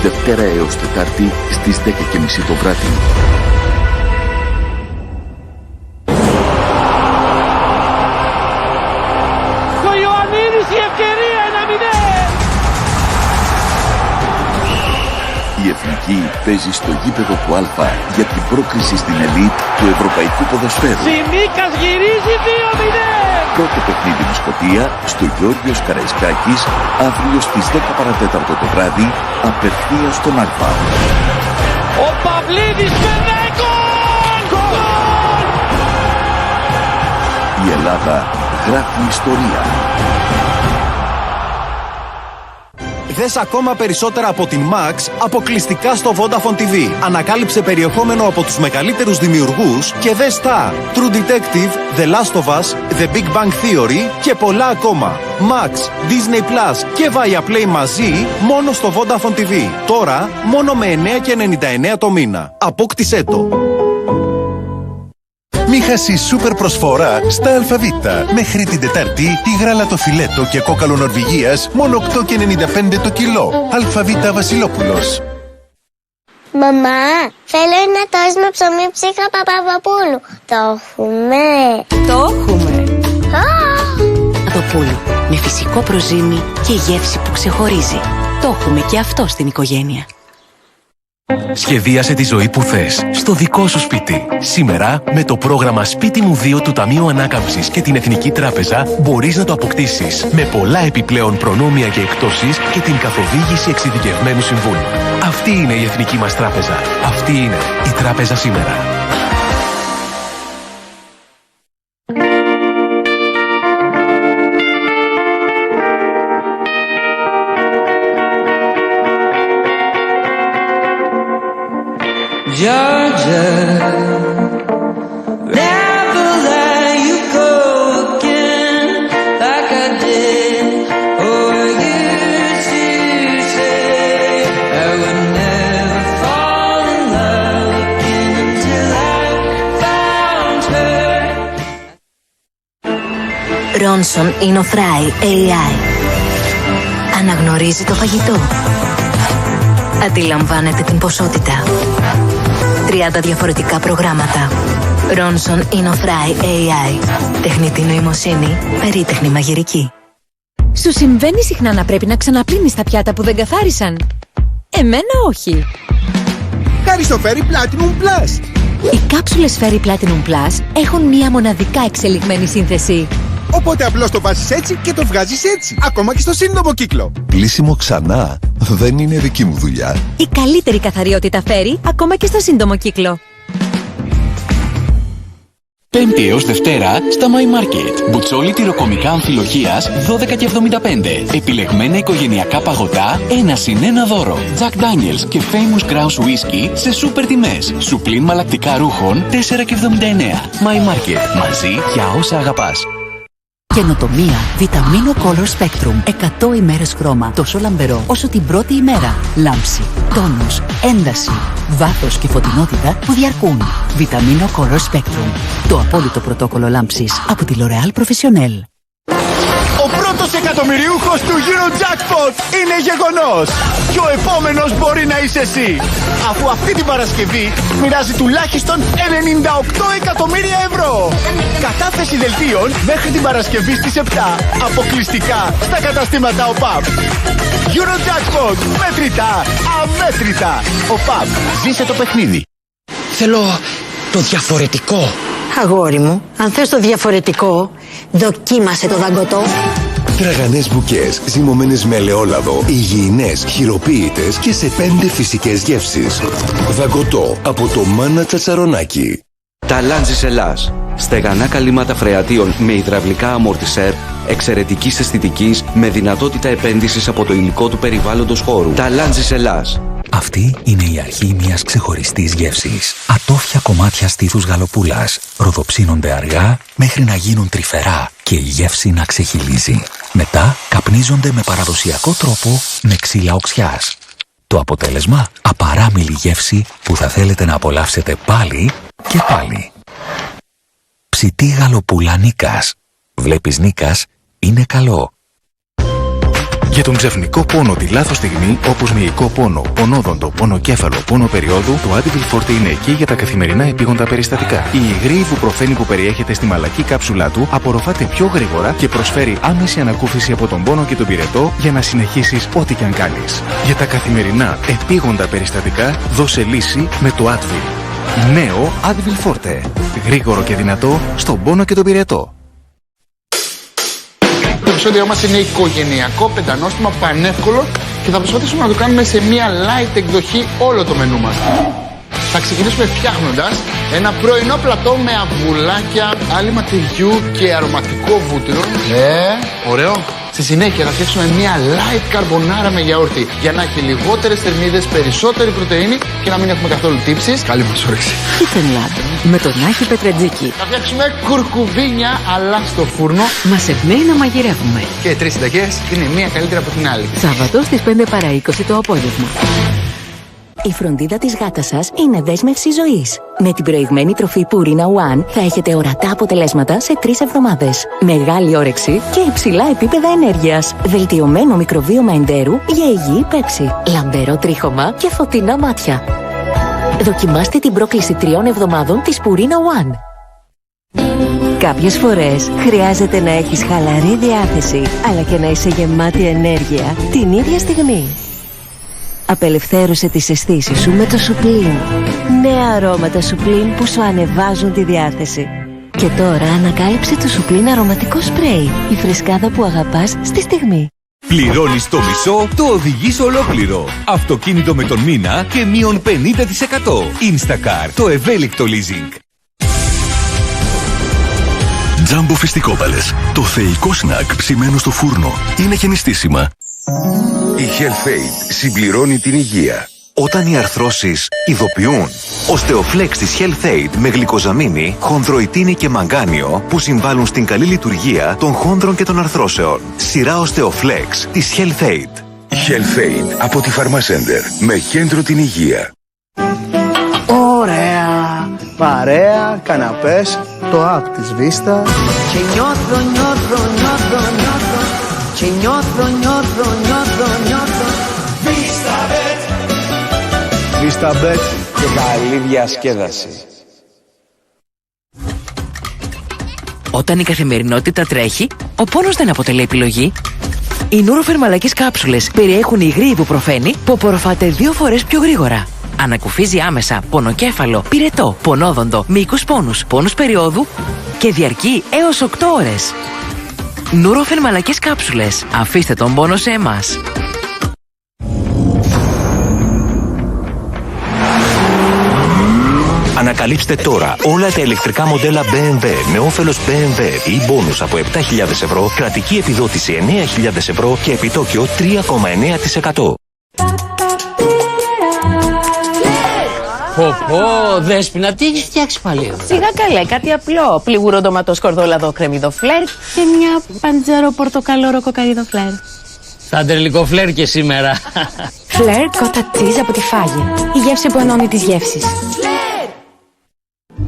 Δευτέρα έως Τετάρτη στις 10:30 το βράδυ. Το Ιωαννίδης η ευκαιρία 1-0. Η Εθνική παίζει στο γήπεδο του Α για την πρόκριση στην ελίτ του ευρωπαϊκού ποδοσφαίρου. Τσιμίκας γυρίζει 2-0. Πρώτο παιχνίδι με Σκωτία στο Γιώργος Καραϊσκάκης αύριο στις 10 παρατέταρτο το βράδυ απευθείας στον Α. Ο Παυλίδης με γκολ! Η Ελλάδα γράφει ιστορία. Δες ακόμα περισσότερα από την Max αποκλειστικά στο Vodafone TV. Ανακάλυψε περιεχόμενο από τους μεγαλύτερους δημιουργούς και δες τα True Detective, The Last of Us, The Big Bang Theory και πολλά ακόμα. Max, Disney Plus και Viaplay μαζί μόνο στο Vodafone TV. Τώρα μόνο με 9,99 το μήνα. Απόκτησέ το. Μη χάσει σούπερ προσφορά στα ΑΒ. Μέχρι την Τετάρτη η γράλα το φιλέτο και κόκαλο Νορβηγίας μόνο 8,95 το κιλό. ΑΒ Βασιλόπουλος. Μαμά, θέλω ένα τόστ με ψωμί ψύχα Παπαδοπούλου. Το έχουμε. Το έχουμε. Παπαδοπούλου, με φυσικό προζύμι και γεύση που ξεχωρίζει. Το έχουμε και αυτό στην οικογένεια. Σχεδίασε τη ζωή που θες στο δικό σου σπίτι. Σήμερα, με το πρόγραμμα Σπίτι μου 2 του Ταμείου Ανάκαμψης και την Εθνική Τράπεζα, μπορείς να το αποκτήσεις με πολλά επιπλέον προνόμια και εκπτώσεις και την καθοδήγηση εξειδικευμένου συμβούλου. Αυτή είναι η Εθνική μας Τράπεζα. Αυτή είναι η Τράπεζα σήμερα. Georgia, never let you go again like I did. Or used to say I would never fall in love again until I found her. Ronson InnoFry AI. Αναγνωρίζει το φαγητό. Αντιλαμβάνεται την ποσότητα. 30 διαφορετικά προγράμματα. Ronson InnoFry AI. Τεχνητή νοημοσύνη, περίτεχνη μαγειρική. Σου συμβαίνει συχνά να πρέπει να ξαναπλύνεις τα πιάτα που δεν καθάρισαν? Εμένα όχι. Χάρη στο Fairy Platinum Plus. Οι κάψουλες Fairy Platinum Plus έχουν μία μοναδικά εξελιγμένη σύνθεση. Οπότε απλώς το βάζεις έτσι και το βγάζεις έτσι. Ακόμα και στο σύντομο κύκλο. Πλύσιμο ξανά δεν είναι δική μου δουλειά. Η καλύτερη καθαριότητα Fairy ακόμα και στο σύντομο κύκλο. Πέμπτη έως Δευτέρα στα My Market. Μπουτσόλι τυροκομικά αμφιλοχείας 12,75. Επιλεγμένα οικογενειακά παγωτά 1+1 δώρο. Jack Daniels και Famous Grouse Whisky σε σούπερ τιμές. Σουπλίν μαλακτικά ρούχων 4,79. My Market. Μαζί για όσα αγαπάς. Καινοτομία Βιταμίνο Color Spectrum. 100 ημέρες χρώμα. Τόσο λαμπερό όσο την πρώτη ημέρα. Λάμψη, τόνους, ένταση, βάθος και φωτεινότητα που διαρκούν. Βιταμίνο Color Spectrum. Το απόλυτο πρωτόκολλο λάμψης από τη L'Oréal Professionnel. Ο πρώτος εκατομμυριούχος του Eurojackpot είναι γεγονός. Και ο επόμενος μπορεί να είσαι εσύ. Αφού αυτή την Παρασκευή μοιράζει τουλάχιστον 98 εκατομμύρια ευρώ. Κατάθεση δελτίων μέχρι την Παρασκευή στις 7. Αποκλειστικά στα καταστήματα ΟΠΑΠ. Eurojackpot. Μέτρητα. Αμέτρητα. ΟΠΑΠ. Ζήσε το παιχνίδι. Θέλω το διαφορετικό. Αγόρι μου, αν θες το διαφορετικό, δοκίμασε το δαγκωτό. Τραγανές μπουκές, ζυμωμένες με ελαιόλαδο, υγιεινές, χειροποίητες και σε 5 φυσικές γεύσεις. Δαγκωτό από το Μάνα Τσατσαρονάκι. Τα Lanzis Ελλάς. Στεγανά καλύματα φρεατίων με υδραυλικά αμορτισέρ, εξαιρετικής αισθητικής, με δυνατότητα επένδυσης από το υλικό του περιβάλλοντος χώρου. Τα Lanzis Ελλάς. Αυτή είναι η αρχή μιας ξεχωριστής γεύσης. Ατόφια κομμάτια στήθους γαλοπούλας ροδοψύνονται αργά μέχρι να γίνουν τρυφερά και η γεύση να ξεχυλίζει. Μετά καπνίζονται με παραδοσιακό τρόπο με ξύλα οξιάς. Το αποτέλεσμα, απαράμιλη γεύση που θα θέλετε να απολαύσετε πάλι και πάλι. Ψητή γαλοπούλα Νίκας. Βλέπεις Νίκας, είναι καλό. Για το τον ξαφνικό πόνο τη λάθος στιγμή, όπως μυϊκό πόνο, πονόδοντο, πονοκέφαλο, πόνο περιόδου, το Advil Forte είναι εκεί για τα καθημερινά επίγοντα περιστατικά. Η υγρή ιβουπροφένη που περιέχεται στη μαλακή κάψουλά του απορροφάται πιο γρήγορα και προσφέρει άμεση ανακούφιση από τον πόνο και τον πυρετό για να συνεχίσεις ό,τι και αν κάνεις. Για τα καθημερινά επίγοντα περιστατικά, δώσε λύση με το Advil. Νέο Advil Forte. Γρήγορο και δυνατό στον πόνο και τον πυρετό. Το επεισόδιο μας είναι οικογενειακό, πεντανόστιμο, πανεύκολο και θα προσπαθήσουμε να το κάνουμε σε μια light εκδοχή όλο το μενού μας. Θα ξεκινήσουμε φτιάχνοντας ένα πρωινό πλατό με αυγουλάκια, άλυμα τυριού και αρωματικό βούτυρο. Ωραίο. Στη συνέχεια θα φτιάξουμε μια light καρμπονάρα με γιαούρτι για να έχει λιγότερες θερμίδες, περισσότερη πρωτεΐνη και να μην έχουμε καθόλου τύψεις. Καλή μας όρεξη. Chicken Ladder με τον Άκη Πετρετζίκη. Θα φτιάξουμε κουρκουβίνια αλλά στο φούρνο. Μας εμπνέει να μαγειρεύουμε. Και 3 συνταγές είναι μία καλύτερη από την άλλη. Σάββατο στις 5 παρά 20 το απόγευμα. Η φροντίδα της γάτας σας είναι δέσμευση ζωής. Με την προηγμένη τροφή Purina One θα έχετε ορατά αποτελέσματα σε 3 εβδομάδες. Μεγάλη όρεξη και υψηλά επίπεδα ενέργειας. Βελτιωμένο μικροβίωμα εντέρου για υγιή πέψη. Λαμπερό τρίχωμα και φωτεινά μάτια. Δοκιμάστε την πρόκληση 3 εβδομάδων της Purina One. Κάποιες φορές χρειάζεται να έχεις χαλαρή διάθεση, αλλά και να είσαι γεμάτη ενέργεια την ίδια στιγμή. Απελευθέρωσε τις αισθήσεις σου με το Supreme. Νέα αρώματα Supreme που σου ανεβάζουν τη διάθεση. Και τώρα ανακάλυψε το Supreme αρωματικό σπρέι. Η φρεσκάδα που αγαπάς στη στιγμή. Πληρώνεις το μισό, το οδηγείς ολόκληρο. Αυτοκίνητο με τον μήνα και μείον 50%. Instacar, το ευέλικτο leasing. Τζάμπο φιστικόπαλες. Το θεϊκό σνακ ψημένο στο φούρνο. Είναι γενιστήσιμα. Η HealthAid συμπληρώνει την υγεία. Όταν οι αρθρώσεις ειδοποιούν. Οστεοφλέξ της HealthAid με γλυκοζαμίνη, χονδροϊτίνη και μαγκάνιο που συμβάλλουν στην καλή λειτουργία των χόνδρων και των αρθρώσεων. Σειρά Οστεοφλέξ της HealthAid. HealthAid από τη Pharmacenter με κέντρο την υγεία. Ωραία! Παρέα, καναπές, το app της Vista. Και νιώθω και νιώθω VistaBet και καλή διασκέδαση. Όταν η καθημερινότητα τρέχει, ο πόνος δεν αποτελεί επιλογή. Οι Nurofen μαλακές κάψουλες περιέχουν υγρή ιβουπροφένη που απορροφάται 2 φορές πιο γρήγορα. Ανακουφίζει άμεσα πονοκέφαλο, πυρετό, πονόδοντο, μυϊκούς πόνους, πόνους περιόδου και διαρκεί έως 8 ώρες. Nurofen μαλακές κάψουλες. Αφήστε τον πόνο σε εμάς. Ανακαλύψτε τώρα όλα τα ηλεκτρικά μοντέλα BMW με όφελος BMW ή μπόνους από 7.000 ευρώ, κρατική επιδότηση 9.000 ευρώ και επιτόκιο 3,9%. Δέσποινα, τι έχεις φτιάξει πάλι εδώ? Σιγά καλέ, κάτι απλό. Πληγούρο ντοματό σκορδόλαδο κρεμμύδο φλερ και μια παντζέρο πορτοκαλόρο κοκαρίδο φλερ. Σαν τερλικό φλερ και σήμερα. Φλερ κότα τσίζ από τη Φάγε. Η γεύση που ενώνει τις γεύσεις.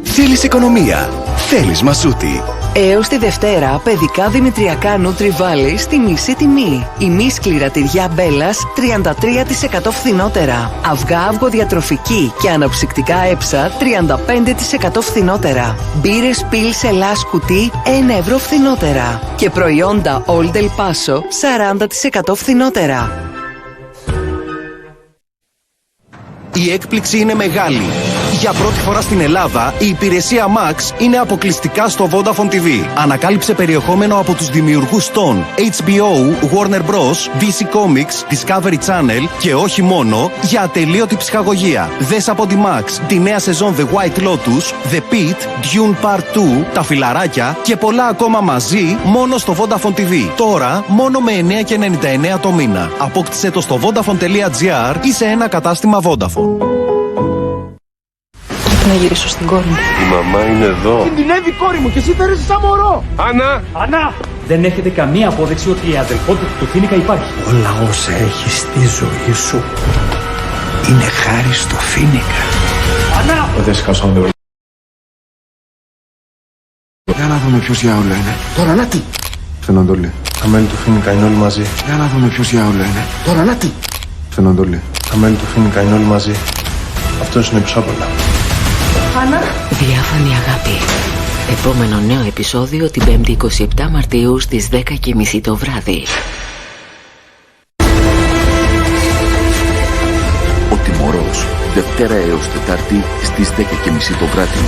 Θέλεις οικονομία. Θέλεις μασούτη. Έως τη Δευτέρα, παιδικά δημητριακά Nutri-Valley στη μισή τιμή. Ημίσκληρα τυριά Μπέλας 33% φθηνότερα. Αυγά αυγοδιατροφική και αναψυκτικά έψα 35% φθηνότερα. Μπύρες Pils Ελλάς κουτί 1 ευρώ φθηνότερα. Και προϊόντα Old El Paso 40% φθηνότερα. Η έκπληξη είναι μεγάλη. Για πρώτη φορά στην Ελλάδα, η υπηρεσία Max είναι αποκλειστικά στο Vodafone TV. Ανακάλυψε περιεχόμενο από τους δημιουργούς των HBO, Warner Bros, DC Comics, Discovery Channel και όχι μόνο, για ατελείωτη ψυχαγωγία. Δες από τη Max τη νέα σεζόν The White Lotus, The Pit, Dune Part 2, Τα Φιλαράκια και πολλά ακόμα μαζί μόνο στο Vodafone TV. Τώρα μόνο με 9,99 το μήνα. Απόκτησε το στο vodafone.gr ή σε ένα κατάστημα Vodafone. Να γυρίσω στην κόρη μου. Η μαμά είναι εδώ. Κινδυνεύει η κόρη μου και εσύ φέρεσαι σαν μωρό. Άννα! Άννα! Δεν έχετε καμία απόδειξη ότι η αδελφότητα του Φίνικα υπάρχει. Όλα όσα έχεις στη ζωή σου είναι χάρη στο Φίνικα. Άννα! Δεν σκάσω. Για να δούμε ποιος για όλα είναι. Τώρα να τι. Φαινοντολή. Τα μέλη του Φίνικα είναι όλοι μαζί. Για να δούμε ποιος διάολο είναι. Τώρα να τι. Φαινοντολή. Τα μέλη του Φίνικα είναι όλοι μαζί. Αυτός είναι πίσω απ' όλα. Άννα. Διάφανη αγάπη. Επόμενο νέο επεισόδιο την 5η 27 Μαρτίου στις 10:30 το βράδυ. Ο Τιμωρός, Δευτέρα έως Τετάρτη στις 10:30 το βράδυ.